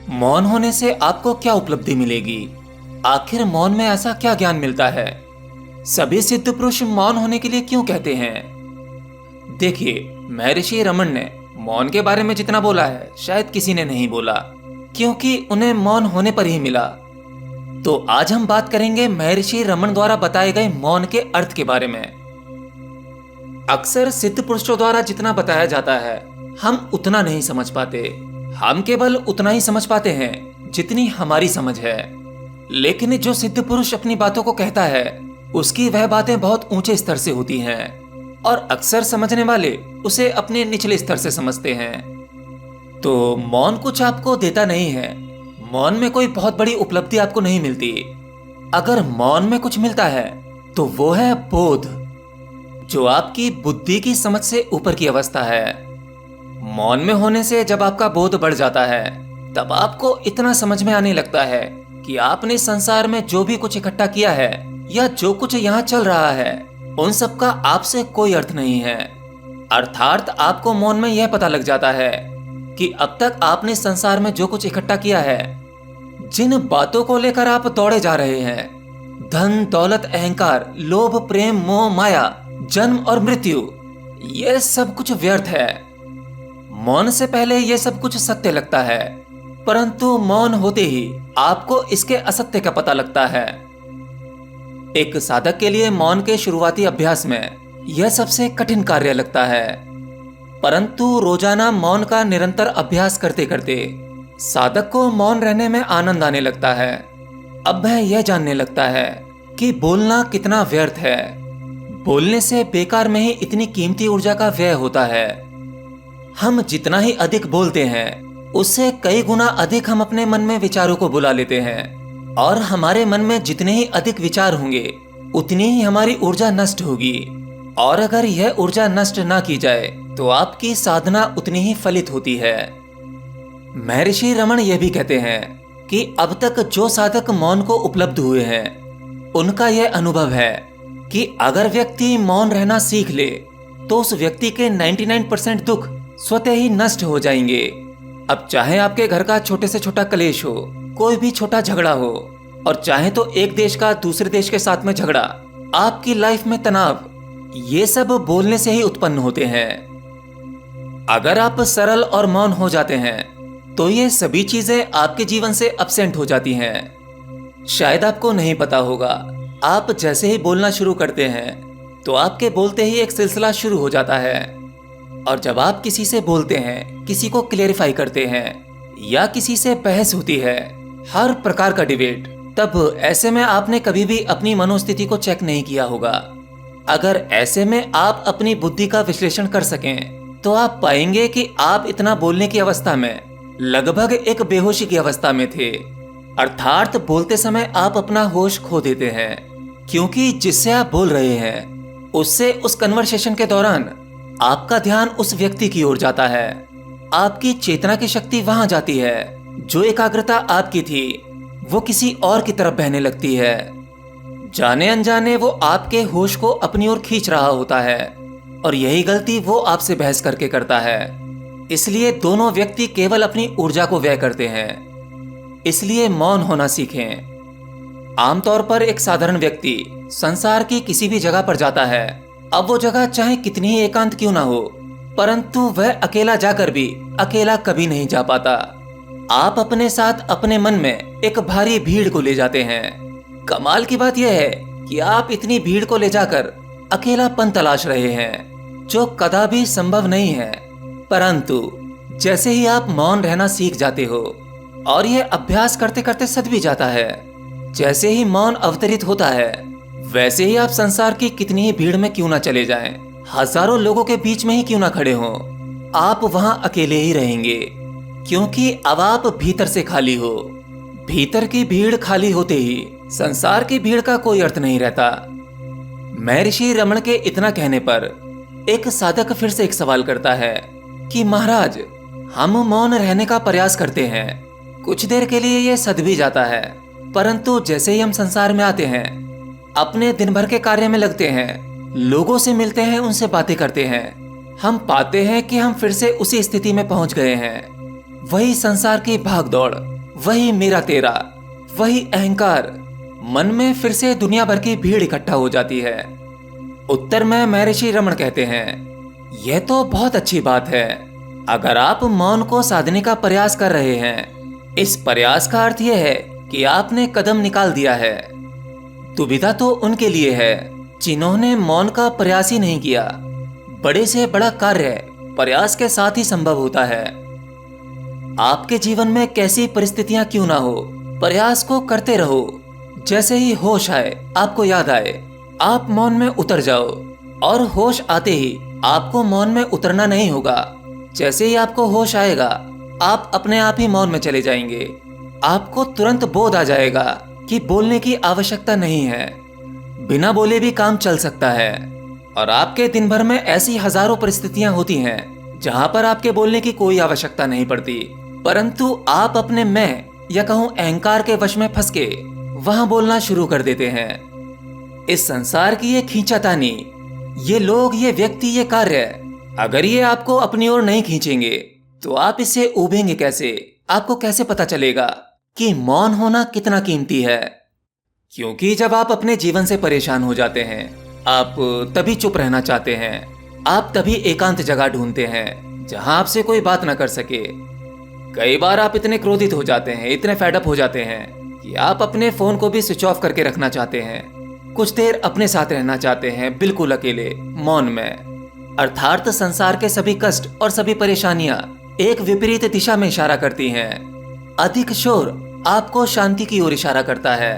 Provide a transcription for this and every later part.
मौन होने से आपको क्या उपलब्धि मिलेगी? आखिर मौन में ऐसा क्या ज्ञान मिलता है? सभी सिद्ध पुरुष मौन होने के लिए क्यों कहते हैं? देखिए, महर्षि रमन ने मौन के बारे में जितना बोला है शायद किसी ने नहीं बोला, क्योंकि उन्हें मौन होने पर ही मिला। तो आज हम बात करेंगे महर्षि रमन द्वारा बताए गए मौन के अर्थ के बारे में। अक्सर सिद्ध पुरुषों द्वारा जितना बताया जाता है हम उतना नहीं समझ पाते। हम केवल उतना ही समझ पाते हैं जितनी हमारी समझ है। लेकिन जो सिद्ध पुरुष अपनी बातों को कहता है उसकी वह बातें बहुत ऊंचे स्तर से होती हैं और अक्सर समझने वाले उसे अपने निचले स्तर से समझते हैं। तो मौन कुछ आपको देता नहीं है। मौन में कोई बहुत बड़ी उपलब्धि आपको नहीं मिलती। अगर मौन में कुछ मिलता है तो वो है बोध, जो आपकी बुद्धि की समझ से ऊपर की अवस्था है। मौन में होने से जब आपका बोध बढ़ जाता है तब आपको इतना समझ में आने लगता है कि आपने संसार में जो भी कुछ इकट्ठा किया है या जो कुछ यहाँ चल रहा है उन सब का आपसे कोई अर्थ नहीं है। अर्थात आपको मौन में यह पता लग जाता है कि अब तक आपने संसार में जो कुछ इकट्ठा किया है, जिन बातों को लेकर आप दौड़े जा रहे हैं, धन दौलत अहंकार लोभ प्रेम मोह माया जन्म और मृत्यु, यह सब कुछ व्यर्थ है। मौन से पहले यह सब कुछ सत्य लगता है, परंतु मौन होते ही आपको इसके असत्य का पता लगता है। एक साधक के लिए मौन के शुरुआती अभ्यास में यह सबसे कठिन कार्य लगता है, परंतु रोजाना मौन का निरंतर अभ्यास करते करते साधक को मौन रहने में आनंद आने लगता है। अब वह यह जानने लगता है कि बोलना कितना व्यर्थ है। बोलने से बेकार में ही इतनी कीमती ऊर्जा का व्यय होता है। हम जितना ही अधिक बोलते हैं उससे कई गुना अधिक हम अपने मन में विचारों को बुला लेते हैं, और हमारे मन में जितने ही अधिक विचार होंगे उतनी ही हमारी ऊर्जा नष्ट होगी। और अगर यह ऊर्जा नष्ट ना की जाए तो आपकी साधना उतनी ही फलित होती है। महर्षि रमन यह भी कहते हैं कि अब तक जो साधक मौन को उपलब्ध हुए हैं उनका यह अनुभव है कि अगर व्यक्ति मौन रहना सीख ले तो उस व्यक्ति के 99% दुख स्वतः ही नष्ट हो जाएंगे। अब चाहे आपके घर का छोटे से छोटा कलेश हो, कोई भी छोटा झगड़ा हो, और चाहे तो एक देश का दूसरे देश के साथ में झगड़ा, आपकी लाइफ में तनाव, ये सब बोलने से ही उत्पन्न होते हैं। अगर आप सरल और मौन हो जाते हैं तो ये सभी चीजें आपके जीवन से अब्सेंट हो जाती हैं। शायद आपको नहीं पता होगा, आप जैसे ही बोलना शुरू करते हैं तो आपके बोलते ही एक सिलसिला शुरू हो जाता है। और जब आप किसी से बोलते हैं, किसी को क्लेरिफाई करते हैं या किसी से बहस होती है, हर प्रकार का डिबेट, तब ऐसे में आपने कभी भी अपनी मनोस्थिति को चेक नहीं किया होगा। अगर ऐसे में आप अपनी बुद्धि का विश्लेषण कर सकें तो आप पाएंगे कि आप इतना बोलने की अवस्था में लगभग एक बेहोशी की अवस्था में थे। अर्थात बोलते समय आप अपना होश खो देते हैं, क्योंकि जिससे आप बोल रहे हैं उससे उस कन्वर्सेशन के दौरान आपका ध्यान उस व्यक्ति की ओर जाता है। आपकी चेतना की शक्ति वहां जाती है। जो एकाग्रता आपकी थी वो किसी और की तरफ बहने लगती है। जाने अनजाने वो आपके होश को अपनी ओर खींच रहा होता है, और यही गलती वो आपसे बहस करके करता है। इसलिए दोनों व्यक्ति केवल अपनी ऊर्जा को व्यय करते हैं। इसलिए मौन होना सीखें। आमतौर पर एक साधारण व्यक्ति संसार की किसी भी जगह पर जाता है। अब वो जगह चाहे कितनी ही एकांत क्यों ना हो, परंतु वह अकेला जाकर भी अकेला कभी नहीं जा पाता। आप अपने साथ अपने मन में एक भारी भीड़ को ले जाते हैं। कमाल की बात यह है कि आप इतनी भीड़ को ले जाकर अकेलापन तलाश रहे हैं, जो कदापि संभव नहीं है। परंतु जैसे ही आप मौन रहना सीख जाते हो, और यह अभ्यास करते करते सद भी जाता है, जैसे ही मौन अवतरित होता है वैसे ही आप संसार की कितनी ही भीड़ में क्यों ना चले जाएं, हजारों लोगों के बीच में ही क्यों ना खड़े हों, आप वहां अकेले ही रहेंगे, क्योंकि अब आप भीतर से खाली हो। भीतर की भीड़ खाली होते ही संसार की भीड़ का कोई अर्थ नहीं रहता। महर्षि रमन के इतना कहने पर एक साधक फिर से एक सवाल करता है कि महाराज, हम मौन रहने का प्रयास करते हैं, कुछ देर के लिए यह सद भी जाता है, परंतु जैसे ही हम संसार में आते हैं, अपने दिन भर के कार्य में लगते हैं, लोगों से मिलते हैं, उनसे बातें करते हैं, हम पाते हैं कि हम फिर से उसी स्थिति में पहुंच गए हैं। वही संसार की भाग दौड़, वही मेरा तेरा, वही अहंकार। मन में फिर से दुनिया भर की भीड़ इकट्ठा हो जाती है। उत्तर में महर्षि रमण कहते हैं, यह तो बहुत अच्छी बात है। अगर आप मौन को साधने का प्रयास कर रहे हैं, इस प्रयास का अर्थ यह है कि आपने कदम निकाल दिया है। दुविधा तो उनके लिए है जिन्होंने मौन का प्रयास ही नहीं किया। बड़े से बड़ा कार्य प्रयास के साथ ही संभव होता है। आपके जीवन में कैसी परिस्थितियां क्यों ना हो, प्रयास को करते रहो। जैसे ही होश आए, आपको याद आए, आप मौन में उतर जाओ। और होश आते ही आपको मौन में उतरना नहीं होगा। जैसे ही आपको होश आएगा, आप अपने आप ही मौन में चले जाएंगे। आपको तुरंत बोध आ जाएगा कि बोलने की आवश्यकता नहीं है। बिना बोले भी काम चल सकता है। और आपके दिन भर में ऐसी हजारों परिस्थितियां होती हैं जहां पर आपके बोलने की कोई आवश्यकता नहीं पड़ती, परंतु आप अपने मैं या कहूं अहंकार के वश में फंस के वहां बोलना शुरू कर देते हैं। इस संसार की ये खींचातानी, ये लोग, ये व्यक्ति, ये कार्य, अगर ये आपको अपनी ओर नहीं खींचेंगे तो आप इससे उबेंगे कैसे? आपको कैसे पता चलेगा कि मौन होना कितना कीमती है? क्योंकि जब आप अपने जीवन से परेशान हो जाते हैं, आप तभी चुप रहना चाहते हैं। आप तभी एकांत जगह ढूंढते हैं जहां आपसे कोई बात ना कर सके। कई बार आप इतने क्रोधित हो जाते हैं, इतने फेडअप हो जाते हैं कि आप अपने फोन को भी स्विच ऑफ करके रखना चाहते हैं। कुछ देर अपने साथ रहना चाहते हैं, बिल्कुल अकेले, मौन में। अर्थात संसार के सभी कष्ट और सभी परेशानियां एक विपरीत दिशा में इशारा करती हैं। अधिक शोर आपको शांति की ओर इशारा करता है,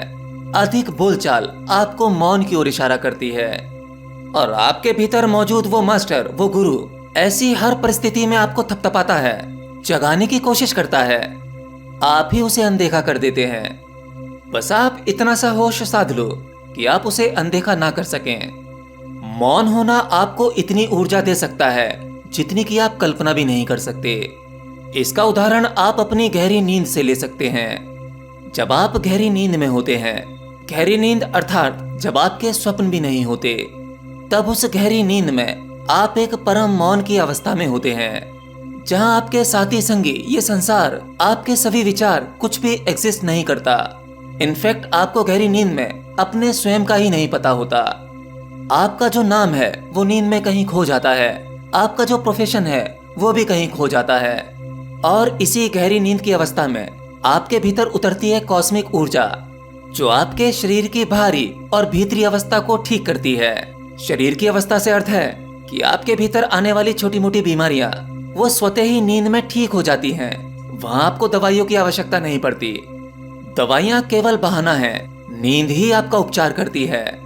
अधिक बोलचाल आपको मौन की ओर इशारा करती है। और आपके भीतर मौजूद वो मास्टर, वो गुरु, ऐसी हर परिस्थिति में आपको थपथपाता है, जगाने की कोशिश करता है। आप ही उसे अनदेखा कर देते हैं। बस आप इतना सा होश साध लो कि आप उसे अनदेखा ना कर सकें। मौन होना आपको इतनी ऊर्जा दे सकता है जितनी कि आप कल्पना भी नहीं कर सकते। इसका उदाहरण आप अपनी गहरी नींद से ले सकते हैं। जब आप गहरी नींद में होते हैं, गहरी नींद अर्थात जब आपके स्वप्न भी नहीं होते, तब उस गहरी नींद में आप एक परम मौन की अवस्था में होते हैं, जहां आपके साथी संगी, ये संसार, आपके सभी विचार, कुछ भी एग्जिस्ट नहीं करता। इनफैक्ट आपको गहरी नींद में अपने स्वयं का ही नहीं पता होता। आपका जो नाम है वो नींद में कहीं खो जाता है, आपका जो प्रोफेशन है वो भी कहीं खो जाता है। और इसी गहरी नींद की अवस्था में आपके भीतर उतरती है कॉस्मिक ऊर्जा, जो आपके शरीर की बाहरी और भीतरी अवस्था को ठीक करती है। शरीर की अवस्था से अर्थ है कि आपके भीतर आने वाली छोटी मोटी बीमारियां वो स्वतः ही नींद में ठीक हो जाती हैं। वहां आपको दवाइयों की आवश्यकता नहीं पड़ती। दवाइयां केवल बहाना है, नींद ही आपका उपचार करती है।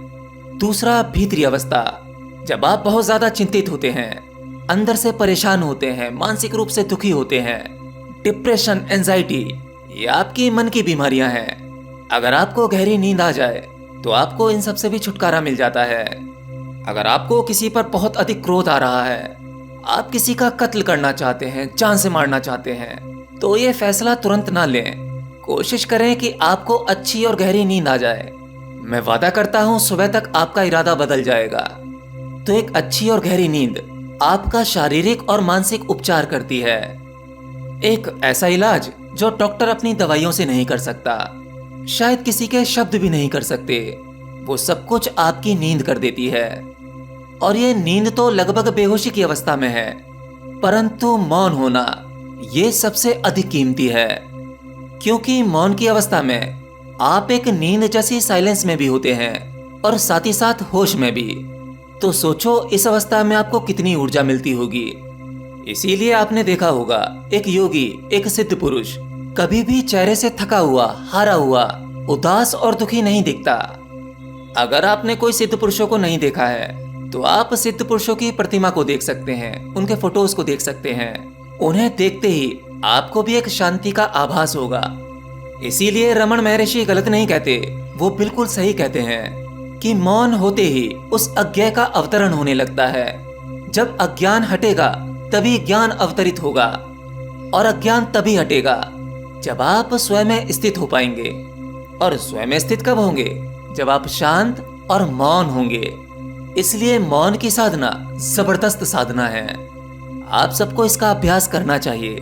दूसरा, भीतरी अवस्था, जब आप बहुत ज्यादा चिंतित होते हैं, अंदर से परेशान होते हैं, मानसिक रूप से दुखी होते हैं, डिप्रेशन, एंजाइटी, ये आपकी मन की बीमारियां हैं। अगर आपको गहरी नींद आ जाए तो आपको इन सब से भी छुटकारा मिल जाता है। अगर आपको किसी पर बहुत अधिक क्रोध आ रहा है, आप किसी का कत्ल करना चाहते हैं, जान से मारना चाहते हैं, तो ये फैसला तुरंत ना लें। कोशिश करें कि आपको अच्छी और गहरी नींद आ जाए। मैं वादा करता हूं सुबह तक आपका इरादा बदल जाएगा। तो एक अच्छी और गहरी नींद आपका शारीरिक और मानसिक उपचार करती है। एक ऐसा इलाज जो डॉक्टर अपनी दवाइयों से नहीं कर सकता, शायद किसी के शब्द भी नहीं कर सकते, वो सब कुछ आपकी नींद कर देती है। और ये नींद तो लगभग बेहोशी की अवस्था में है, परंतु मौन होना ये सबसे अधिक कीमती है। क्योंकि मौन की अवस्था में आप एक नींद जैसी साइलेंस में भी होते हैं और साथ ही साथ होश में भी। तो सोचो इस अवस्था में आपको कितनी ऊर्जा मिलती होगी। इसीलिए आपने देखा होगा एक योगी, एक सिद्ध पुरुष कभी भी चेहरे से थका हुआ, हारा हुआ, उदास और दुखी नहीं दिखता। अगर आपने कोई सिद्ध पुरुषों को नहीं देखा है तो आप सिद्ध पुरुषों की प्रतिमा को देख सकते हैं, उनके फोटोज को देख सकते हैं। उन्हें देखते ही आपको भी एक शांति का आभास होगा। इसीलिए रमण महर्षि गलत नहीं कहते, वो बिल्कुल सही कहते हैं कि मौन होते ही उस अज्ञा का अवतरण होने लगता है। जब अज्ञान हटेगा तभी ज्ञान अवतरित होगा, और अज्ञान तभी हटेगा जब आप स्वयं में स्थित हो पाएंगे। और स्वयं में स्थित कब होंगे? जब आप शांत और मौन होंगे। इसलिए मौन की साधना जबरदस्त साधना है। आप सबको इसका अभ्यास करना चाहिए।